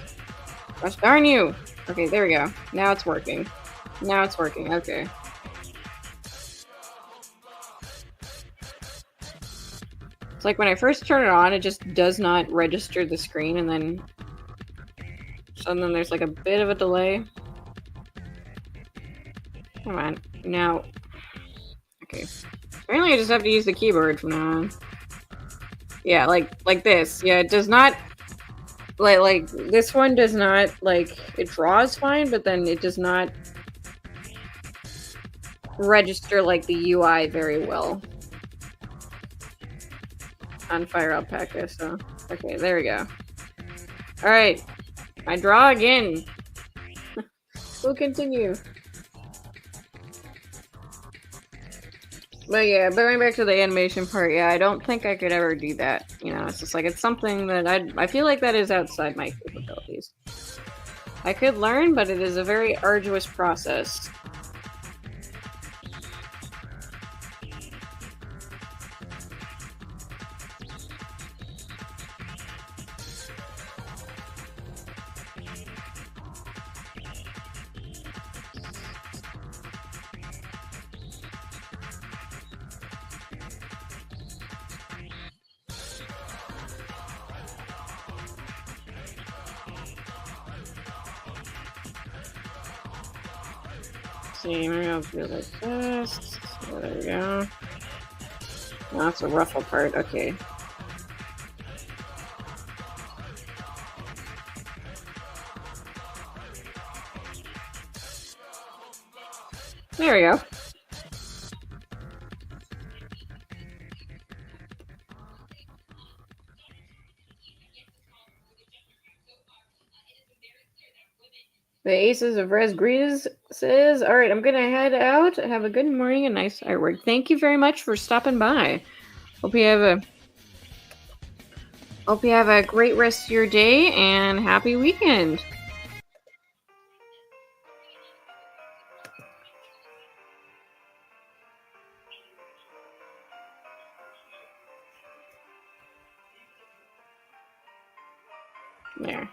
Gosh darn you! Okay, there we go. Now it's working. Now it's working, okay. It's like when I first turn it on, it just does not register the screen, and then there's like a bit of a delay. Come on, now. Okay. Apparently I just have to use the keyboard from now on. Yeah, like this. Yeah, it does not like this one does not, like, it draws fine, but then it does not register like the UI very well on Fire Alpaca, so okay, there we go. Alright, I draw again. We'll continue. But yeah, going back to the animation part, yeah, I don't think I could ever do that. You know, it's just like, it's something that I feel like that is outside my capabilities. I could learn, but it is a very arduous process. see, maybe I'll do like this. There we go. Oh, that's a ruffle part. Okay. There we go. The Aces of Res Grease says, all right, I'm going to head out. Have a good morning and nice artwork. Thank you very much for stopping by. Hope you have a great rest of your day and happy weekend. There.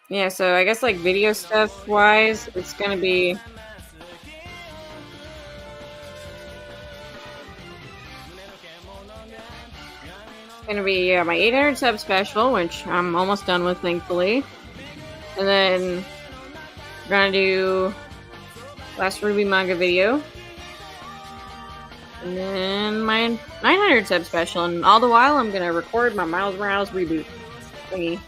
Yeah, so I guess like video stuff wise, it's gonna be my 800 sub special, which I'm almost done with, thankfully. And then we're gonna do last Ruby manga video. And then my 900 sub special, and all the while I'm gonna record my Miles Morales reboot thingy.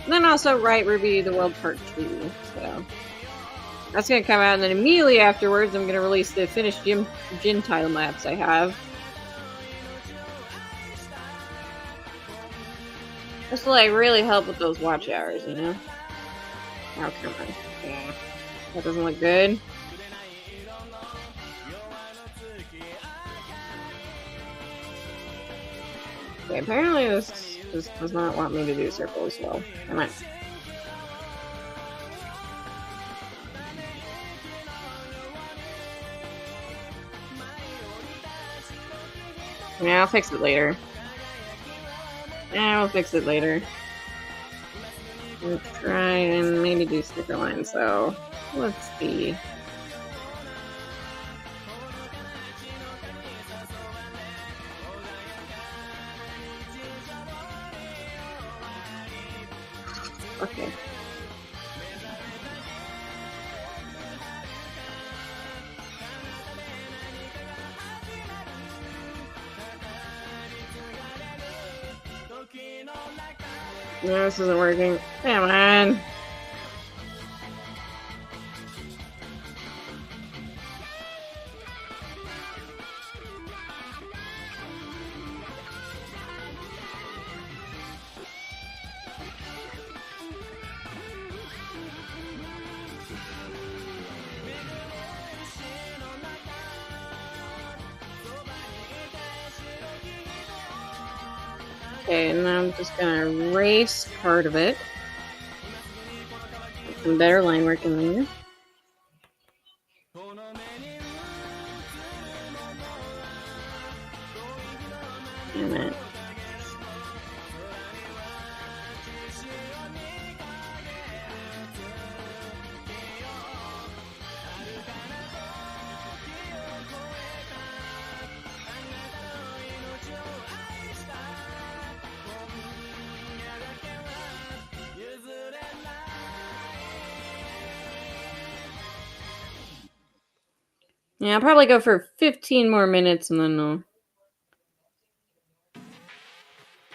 And then also write Ruby the World Part 2. So that's gonna come out, and then immediately afterwards I'm gonna release the finished Jin title maps I have. This will like really help with those watch hours, you know? Oh, come on. Yeah. That doesn't look good. Okay, apparently this does not want me to do circles, so come on. Yeah, I'll fix it later. Yeah, we'll fix it later. We'll try and maybe do sticker lines, so let's see. Okay. No, this isn't working. Come on. Okay, and now I'm just gonna erase part of it. Get some better line work in there. Damn it. Yeah, I'll probably go for 15 more minutes and then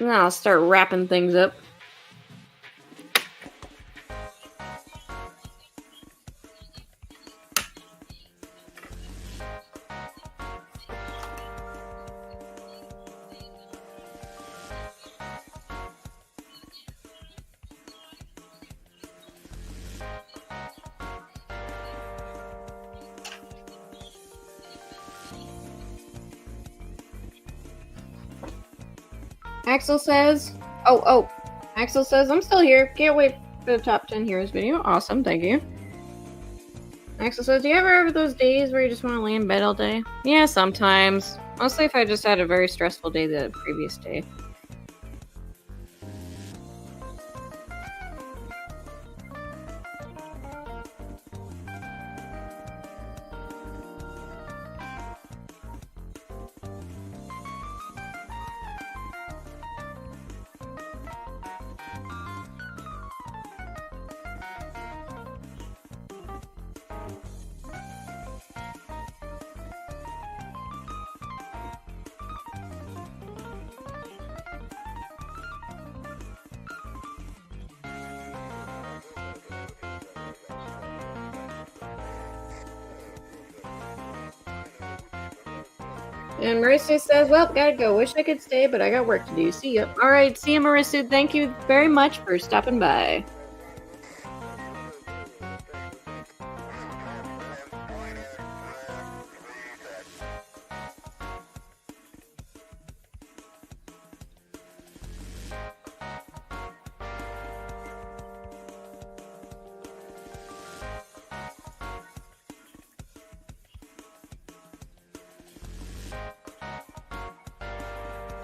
I'll start wrapping things up. Axel says, Axel says, I'm still here. Can't wait for the top 10 heroes video. Awesome, thank you. Axel says, do you ever have those days where you just want to lay in bed all day? Yeah, sometimes. Mostly if I just had a very stressful day the previous day. And Marissa says, well, gotta go. Wish I could stay, but I got work to do. See ya. All right, see ya, Marissa. Thank you very much for stopping by.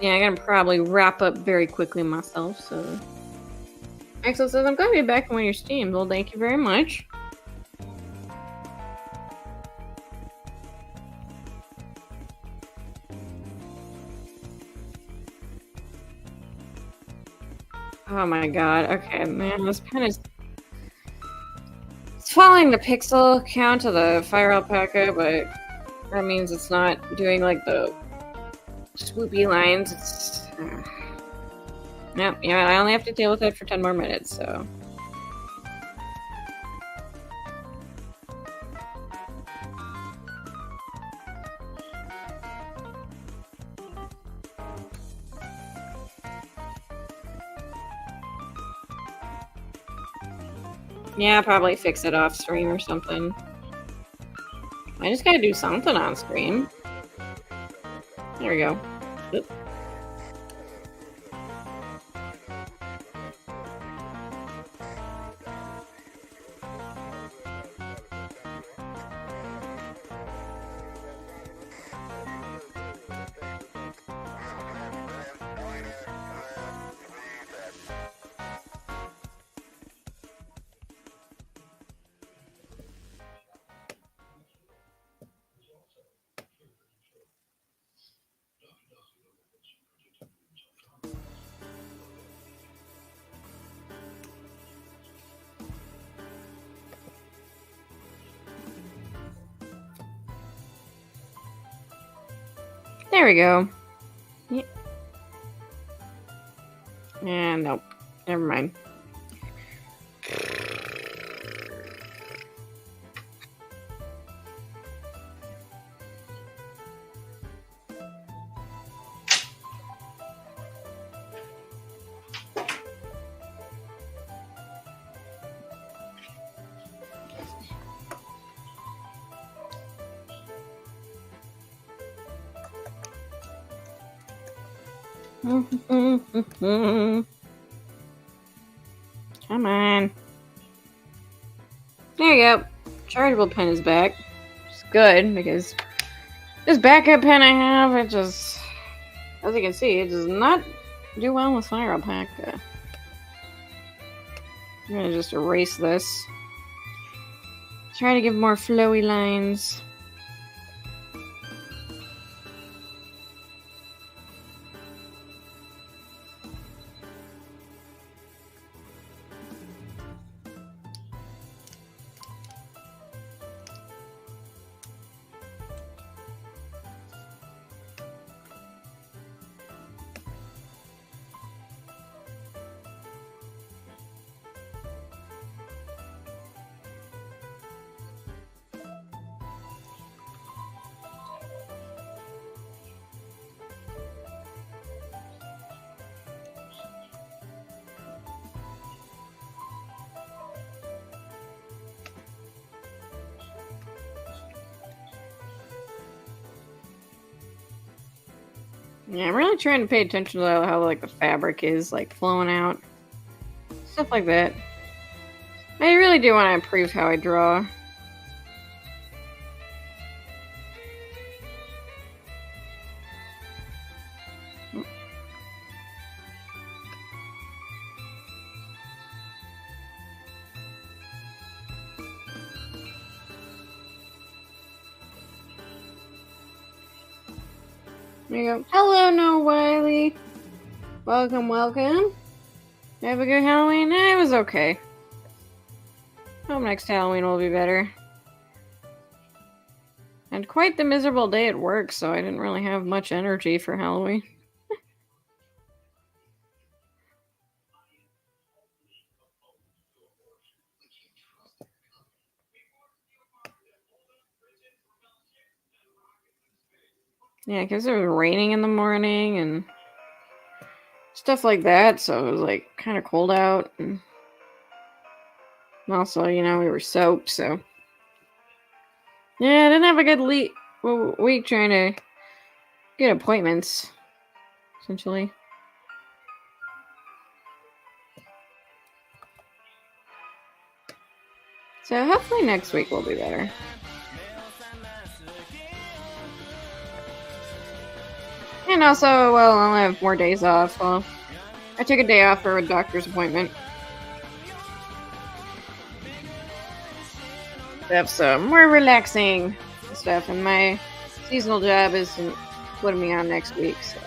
Yeah, I gotta probably wrap up very quickly myself, so. Axel says, I'm glad to be back on one of your streams. Well, thank you very much. Oh my god, okay, man, this pen is... It's following the pixel count of the fire alpaca, but that means it's not doing, like, the swoopy lines. It's... Yep, yeah, I only have to deal with it for 10 more minutes, so... Yeah, probably fix it off stream or something. I just gotta do something on stream. There we go. Oop. There we go. Yeah. And nope. Never mind. Come on. There you go. Chargeable pen is back. Which is good, because this backup pen I have, it just... As you can see, it does not do well with fire alpaca. I'm gonna just erase this. Try to give more flowy lines. Yeah, I'm really trying to pay attention to how like the fabric is like flowing out. Stuff like that. I really do want to improve how I draw. There you go. Hello, No Wiley. Welcome, welcome. Have a good Halloween? It was okay. Hope next Halloween will be better. And quite the miserable day at work, so I didn't really have much energy for Halloween. Yeah, because it was raining in the morning and stuff like that, so it was like kind of cold out. And also, we were soaked, so yeah, I didn't have a good week trying to get appointments, essentially. So hopefully next week will be better. And also, well, I'll have more days off. Well, I took a day off for a doctor's appointment. That's more relaxing stuff, and my seasonal job isn't putting me on next week, so.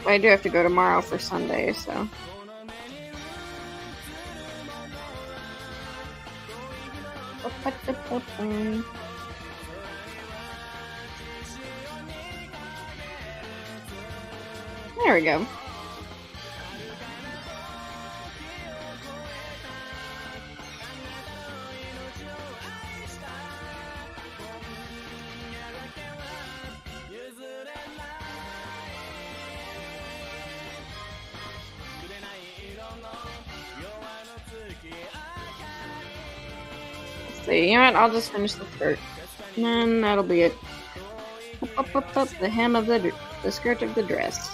I do have to go tomorrow for Sunday, so. There we go. See, you know what? I'll just finish the skirt, and then that'll be it. Up, the hem of the skirt of the dress.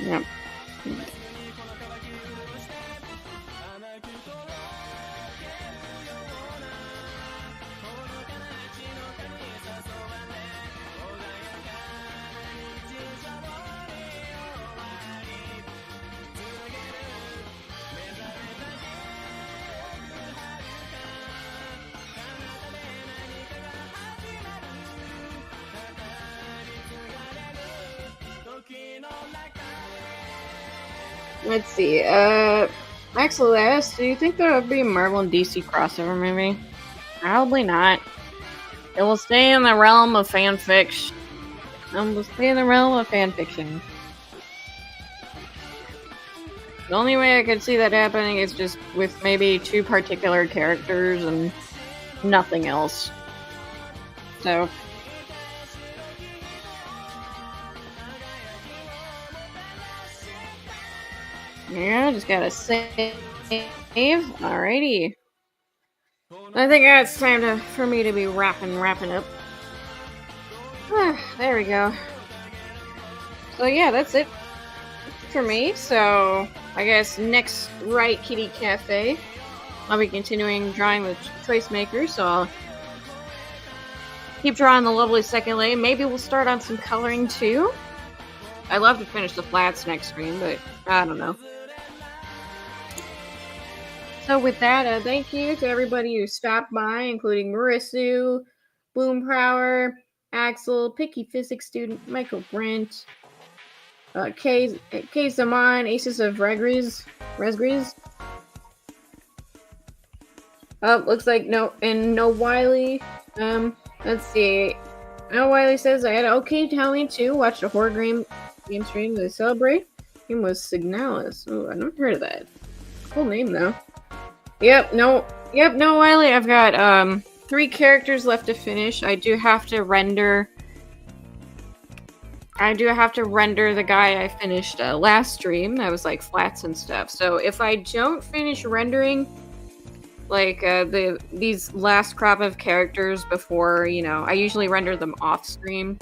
Yep. Let's see. Actually, do you think there would be a Marvel and DC crossover movie? Probably not. It will stay in the realm of fanfiction. The only way I could see that happening is just with maybe two particular characters and nothing else. So. Yeah, just gotta save. Alrighty. I think it's time for me to be wrapping up. There we go. So yeah, that's it for me. So I guess next Riot Kitty Cafe, I'll be continuing drawing the choice makers. So I'll keep drawing the lovely second lane. Maybe we'll start on some coloring too. I'd love to finish the flats next stream, but I don't know. So with that, thank you to everybody who stopped by, including Marisu, Boompower, Axel, Picky Physics Student, Michael Brent, K Saman, Aces of Resgris. Looks like no Wiley. Let's see. No Wiley says I had an okay Halloween too. Watched a horror game stream to celebrate. Name was Signalis. Oh, I never heard of that. Cool name though. Yep, no Wiley. I've got 3 characters left to finish. I do have to render the guy I finished last stream. That was like flats and stuff. So if I don't finish rendering like these last crop of characters before, I usually render them off stream.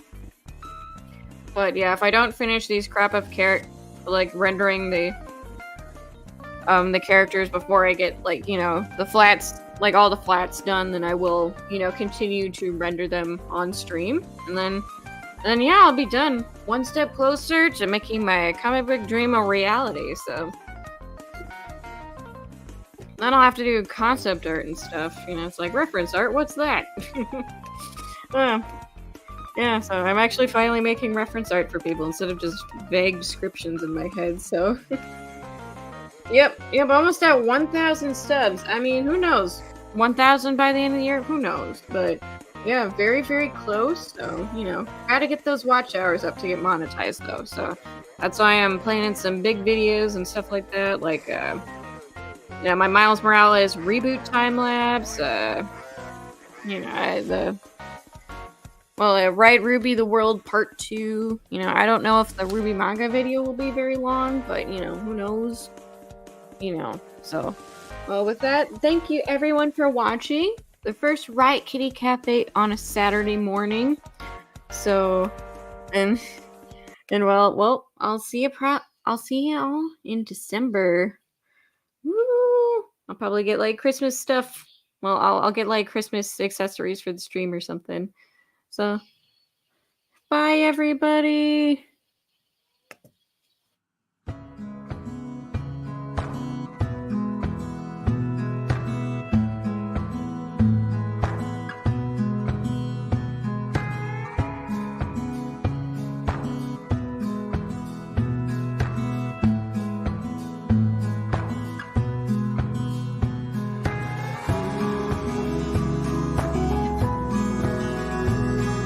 But yeah, if I don't finish these crop of rendering the characters before I get the flats, all the flats done, then I will continue to render them on stream, and then yeah, I'll be done, one step closer to making my comic book dream a reality. So then I'll have to do concept art and stuff. It's like reference art. What's that? Yeah, so I'm actually finally making reference art for people instead of just vague descriptions in my head. So. Yep, almost at 1,000 subs. I mean, who knows? 1,000 by the end of the year? Who knows? But Yeah, very, very close. So, gotta get those watch hours up to get monetized, though. So that's why I'm planning some big videos and stuff like that. Like, my Miles Morales reboot time lapse. Ride Ruby the World Part 2. I don't know if the Ruby manga video will be very long, but, who knows? So. Well, with that, thank you everyone for watching the first Riot Kitty Cafe on a Saturday morning. So, and I'll see you all in December. Woo! I'll probably get like Christmas stuff. Well, I'll get like Christmas accessories for the stream or something. So, bye everybody.